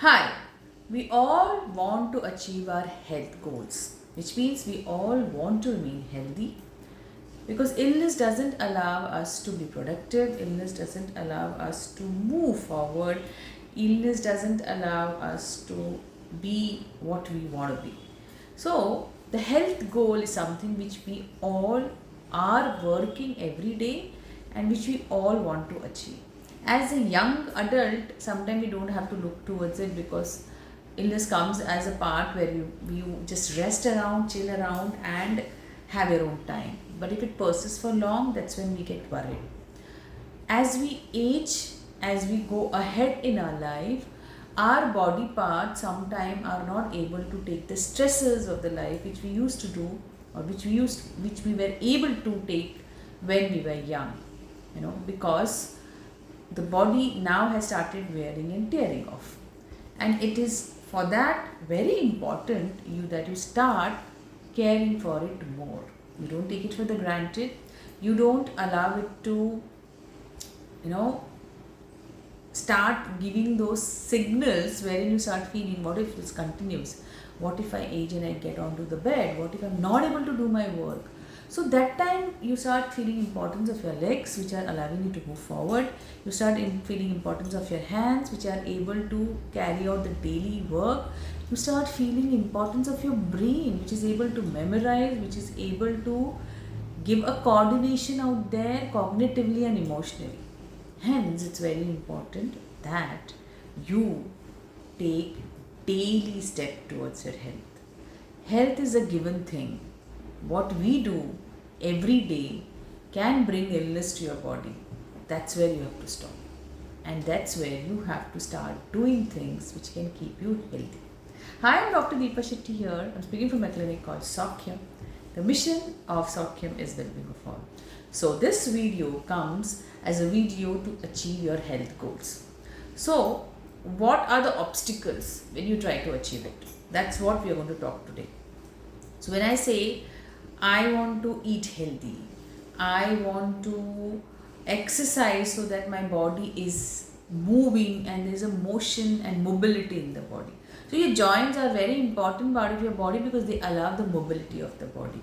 Hi, we all want to achieve our health goals, which means we all want to remain healthy because illness doesn't allow us to be productive, illness doesn't allow us to move forward, illness doesn't allow us to be what we want to be. So, the health goal is something which we all are working every day and which we all want to achieve. As a young adult, sometimes we don't have to look towards it because illness comes as a part where you just rest around, chill around, and have your own time. But if it persists for long, that's when we get worried. As we age, as we go ahead in our life, our body parts sometimes are not able to take the stresses of the life which we used to do, or which we were able to take when we were young, because the body now has started wearing and tearing off, and it is for that very important that you start caring for it more. You don't take it for the granted. You don't allow it to you know start giving those signals wherein you start feeling, what if this continues, what if I age and I get onto the bed, what if I'm not able to do my work. So that time you start feeling importance of your legs, which are allowing you to move forward. You start feeling importance of your hands, which are able to carry out the daily work. You start feeling importance of your brain, which is able to memorize, which is able to give a coordination out there cognitively and emotionally. Hence, it's very important that you take daily step towards your health. Health is a given thing. What we do every day can bring illness to your body. That's where you have to stop. And that's where you have to start doing things which can keep you healthy. Hi, I'm Dr. Deepa Shetty here. I'm speaking from a clinic called Saukhyam. The mission of Saukhyam is well-being of all. So this video comes as a video to achieve your health goals. So what are the obstacles when you try to achieve it? That's what we are going to talk today. So when I say I want to eat healthy, I want to exercise so that my body is moving and there's a motion and mobility in the body. So your joints are very important part of your body because they allow the mobility of the body.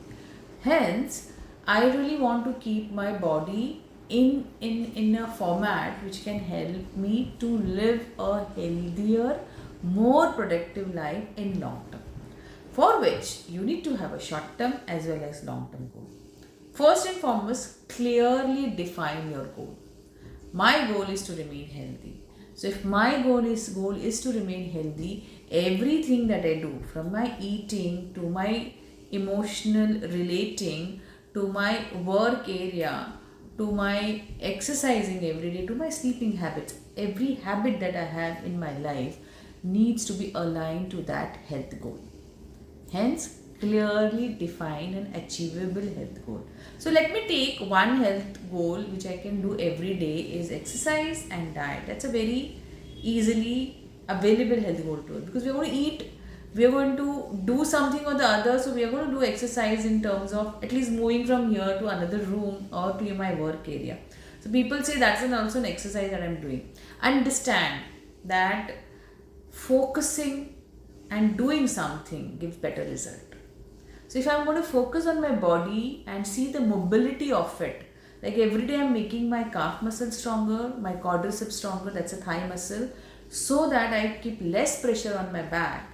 Hence, I really want to keep my body in a format which can help me to live a healthier, more productive life in long term. For which you need to have a short term as well as long term goal. First and foremost, clearly define your goal. My goal is to remain healthy. So if my goal is to remain healthy, everything that I do, from my eating to my emotional relating to my work area to my exercising every day to my sleeping habits, every habit that I have in my life needs to be aligned to that health goal. Hence, clearly define an achievable health goal. So let me take one health goal which I can do every day is exercise and diet. That's a very easily available health goal to it because we're going to eat, we are going to do something or the other. So we are going to do exercise in terms of at least moving from here to another room or to my work area. So people say that's also an exercise that I'm doing. Understand that focusing and doing something gives better result. So if I'm going to focus on my body and see the mobility of it, like every day I'm making my calf muscle stronger, my quadriceps stronger, that's a thigh muscle, so that I keep less pressure on my back,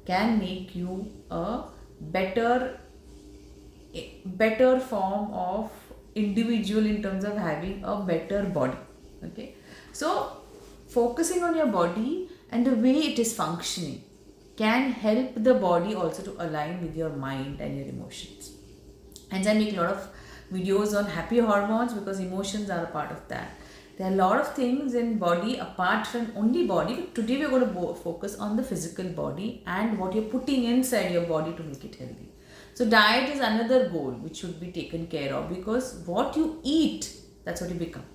can make you a better form of individual in terms of having a better body. Okay, so focusing on your body and the way it is functioning can help the body also to align with your mind and your emotions. Hence, I make a lot of videos on happy hormones because emotions are a part of that. There are a lot of things in body apart from only body, but today we're going to focus on the physical body and what you're putting inside your body to make it healthy. So diet is another goal which should be taken care of because what you eat, that's what you become.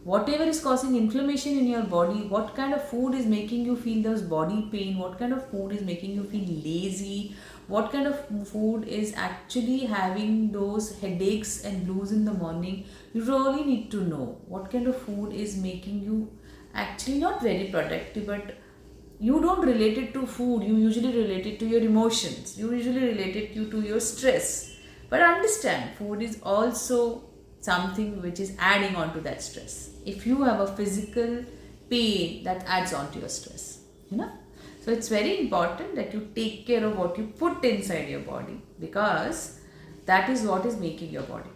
Whatever is causing inflammation in your body, what kind of food is making you feel those body pain, what kind of food is making you feel lazy, what kind of food is actually having those headaches and blues in the morning, you really need to know what kind of food is making you actually not very productive but you don't relate it to food, you usually relate it to your emotions, you usually relate it to your stress. But understand, food is also something which is adding on to that stress. If you have a physical pain, that adds on to your stress, you know. So it's very important that you take care of what you put inside your body, because that is what is making your body.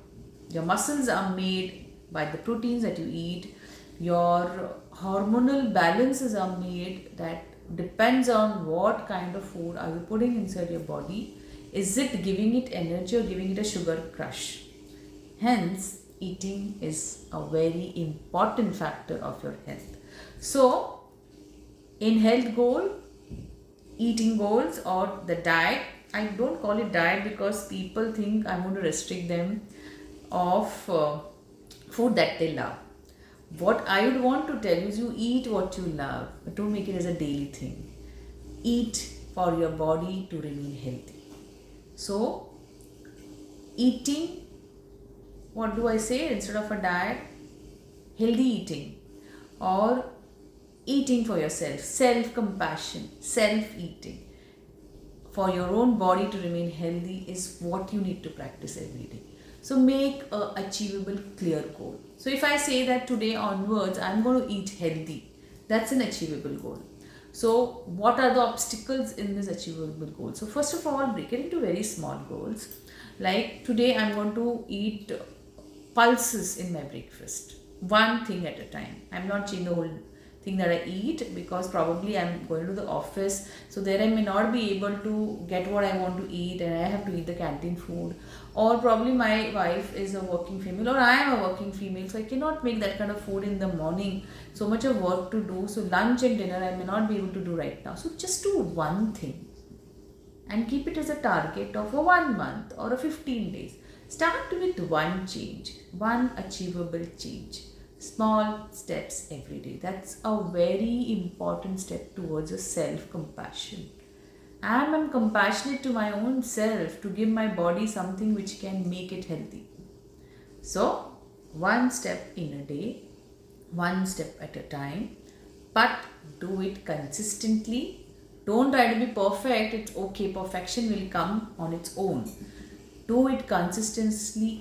Your muscles are made by the proteins that you eat. Your hormonal balances are made, that depends on what kind of food are you putting inside your body. Is it giving it energy or giving it a sugar crush? Hence, eating is a very important factor of your health. So, in health goal, eating goals or the diet, I don't call it diet because people think I'm going to restrict them of food that they love. What I would want to tell you is, you eat what you love, but don't make it as a daily thing. Eat for your body to remain healthy. So, eating, what do I say instead of a diet? Healthy eating, or eating for yourself, self-compassion, self-eating for your own body to remain healthy is what you need to practice every day. So make a achievable, clear goal. So if I say that today onwards I'm going to eat healthy, that's an achievable goal. So what are the obstacles in this achievable goal? So first of all, break it into very small goals. Like today I'm going to eat pulses in my breakfast, one thing at a time. I'm not changing the whole thing that I eat, because probably I'm going to the office, so there I may not be able to get what I want to eat and I have to eat the canteen food, or probably my wife is a working female or I am a working female, so I cannot make that kind of food in the morning, so much of work to do, so lunch and dinner I may not be able to do right now. So just do one thing and keep it as a target of a 1 month or a 15 days. Start with one change, one achievable change. Small steps every day. That's a very important step towards a self-compassion. I'm compassionate to my own self to give my body something which can make it healthy. So, one step in a day, one step at a time, but do it consistently. Don't try to be perfect. It's okay. Perfection will come on its own. Do it consistently,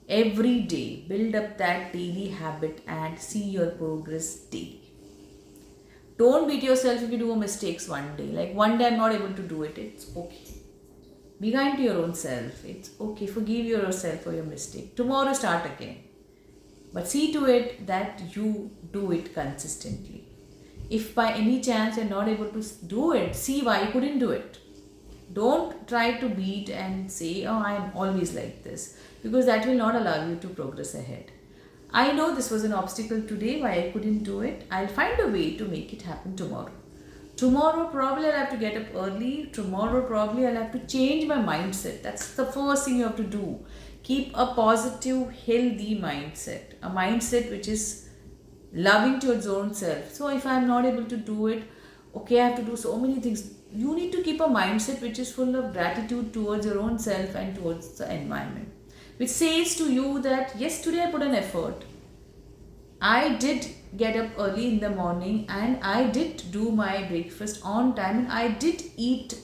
every day. Build up that daily habit and see your progress daily. Don't beat yourself if you do mistakes one day. Like one day I'm not able to do it. It's okay. Be kind to your own self. It's okay. Forgive yourself for your mistake. Tomorrow start again. But see to it that you do it consistently. If by any chance you're not able to do it, see why you couldn't do it. Don't try to beat and say, oh, I am always like this, because that will not allow you to progress ahead. I know this was an obstacle today, why I couldn't do it. I'll find a way to make it happen tomorrow. Tomorrow probably I'll have to get up early. Tomorrow probably I'll have to change my mindset. That's the first thing you have to do. Keep a positive, healthy mindset. A mindset which is loving to your own self. So if I'm not able to do it, okay, I have to do so many things. You need to keep a mindset which is full of gratitude towards your own self and towards the environment, which says to you that yes, today I put an effort. I did get up early in the morning and I did do my breakfast on time, and I did eat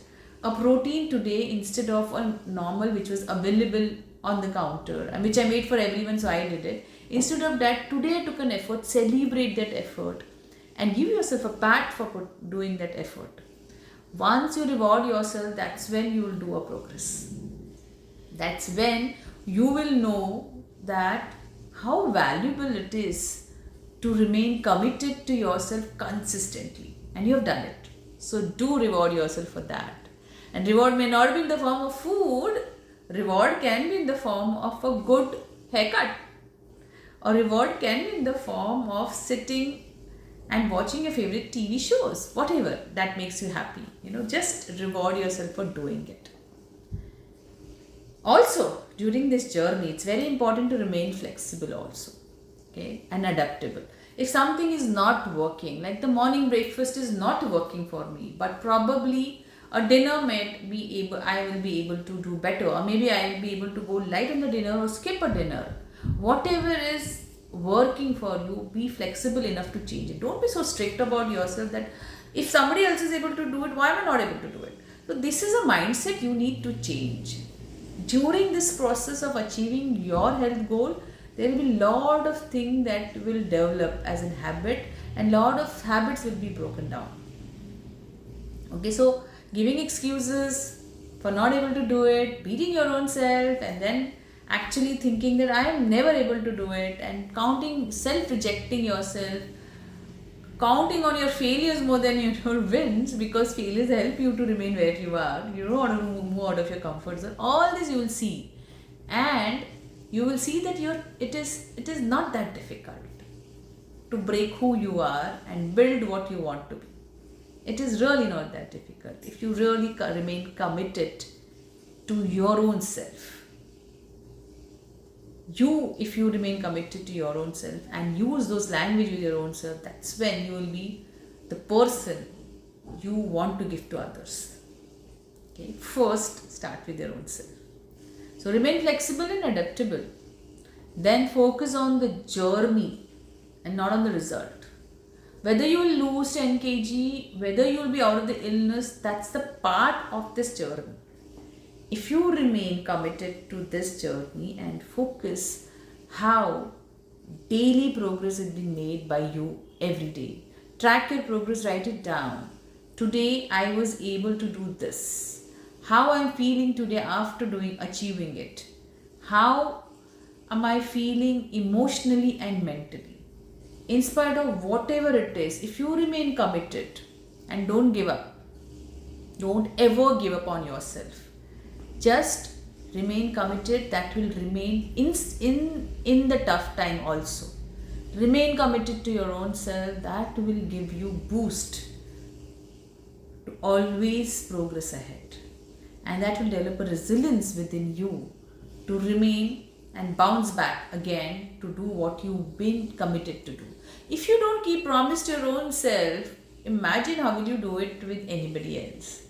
a protein today instead of a normal which was available on the counter and which I made for everyone, so I did it. Instead of that, today I took an effort. Celebrate that effort and give yourself a pat for doing that effort. Once you reward yourself, that's when you will do a progress. That's when you will know that how valuable it is to remain committed to yourself consistently. And you have done it. So do reward yourself for that. And reward may not be in the form of food. Reward can be in the form of a good haircut. Or reward can be in the form of sitting and watching your favorite TV shows, whatever that makes you happy. Just reward yourself for doing it. Also, during this journey, it's very important to remain flexible also, okay, and adaptable. If something is not working, like the morning breakfast is not working for me, but probably a dinner I will be able to do better, or maybe I will be able to go light on the dinner or skip a dinner. Whatever is working for you, be flexible enough to change it. Don't be so strict about yourself that if somebody else is able to do it, why am I not able to do it? So this is a mindset you need to change. During this process of achieving your health goal, there will be a lot of things that will develop as a habit, and lot of habits will be broken down. Okay, so giving excuses for not able to do it, beating your own self, and then actually thinking that I am never able to do it, and counting, self-rejecting yourself, counting on your failures more than your wins, because failures help you to remain where you are. You don't want to move out of your comfort zone. All this you will see, and you will see that it is not that difficult to break who you are and build what you want to be. It is really not that difficult if you really remain committed to your own self. If you remain committed to your own self and use those language with your own self, that's when you will be the person you want to give to others. Okay, first start with your own self. So remain flexible and adaptable. Then focus on the journey and not on the result. Whether you will lose 10 kg, whether you will be out of the illness, that's the part of this journey. If you remain committed to this journey and focus how daily progress is being made by you every day. Track your progress, write it down. Today I was able to do this. How I am feeling today after achieving it. How am I feeling emotionally and mentally? In spite of whatever it is, if you remain committed and don't give up, don't ever give up on yourself. Just remain committed. That will remain in the tough time also. Remain committed to your own self. That will give you boost to always progress ahead. And that will develop a resilience within you to remain and bounce back again to do what you've been committed to do. If you don't keep promise to your own self, imagine how will you do it with anybody else.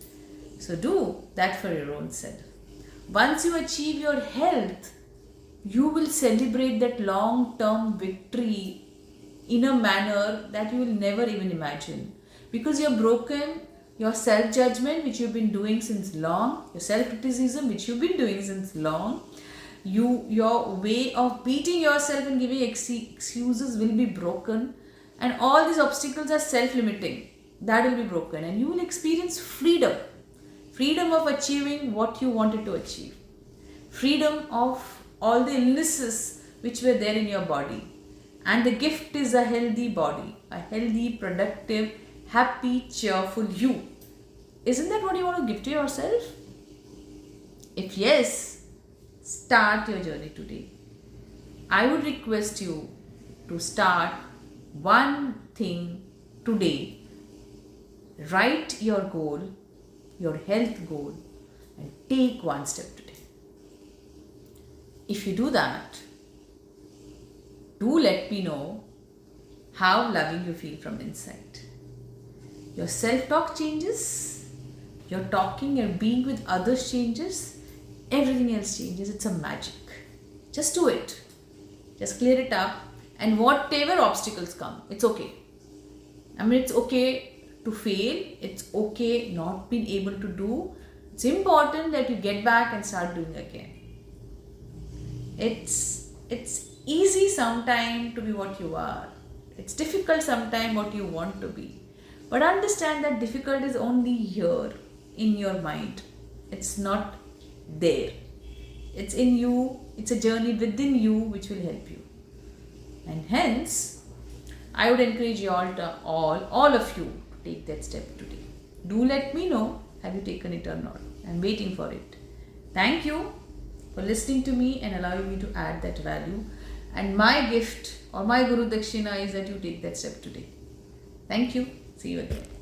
So do that for your own self. Once you achieve your health, you will celebrate that long-term victory in a manner that you will never even imagine. Because you've broken your self-judgment, which you've been doing since long, your self-criticism, which you've been doing since long, your way of beating yourself and giving excuses will be broken, and all these obstacles are self-limiting. That will be broken, and you will experience freedom of achieving what you wanted to achieve, freedom of all the illnesses which were there in your body. And the gift is a healthy body, a healthy, productive, happy, cheerful you. Isn't that what you want to give to yourself? If yes, start your journey today. I would request you to start one thing today. Write your goal, your health goal, and take one step today. If you do that, do let me know how loving you feel from inside. Your self-talk changes, your talking and being with others changes, everything else changes. It's a magic. Just do it. Just clear it up, and whatever obstacles come, it's okay. I mean, it's okay to fail. It's okay not being able to do. It's important that you get back and start doing again. It's easy sometimes to be what you are. It's difficult sometimes what you want to be. But understand that difficult is only here in your mind. It's not there. It's in you. It's a journey within you which will help you. And hence, I would encourage you all of you, to take that step today. Do let me know, have you taken it or not. I'm waiting for it. Thank you for listening to me and allowing me to add that value. And my gift or my Guru Dakshina is that you take that step today. Thank you. See you again.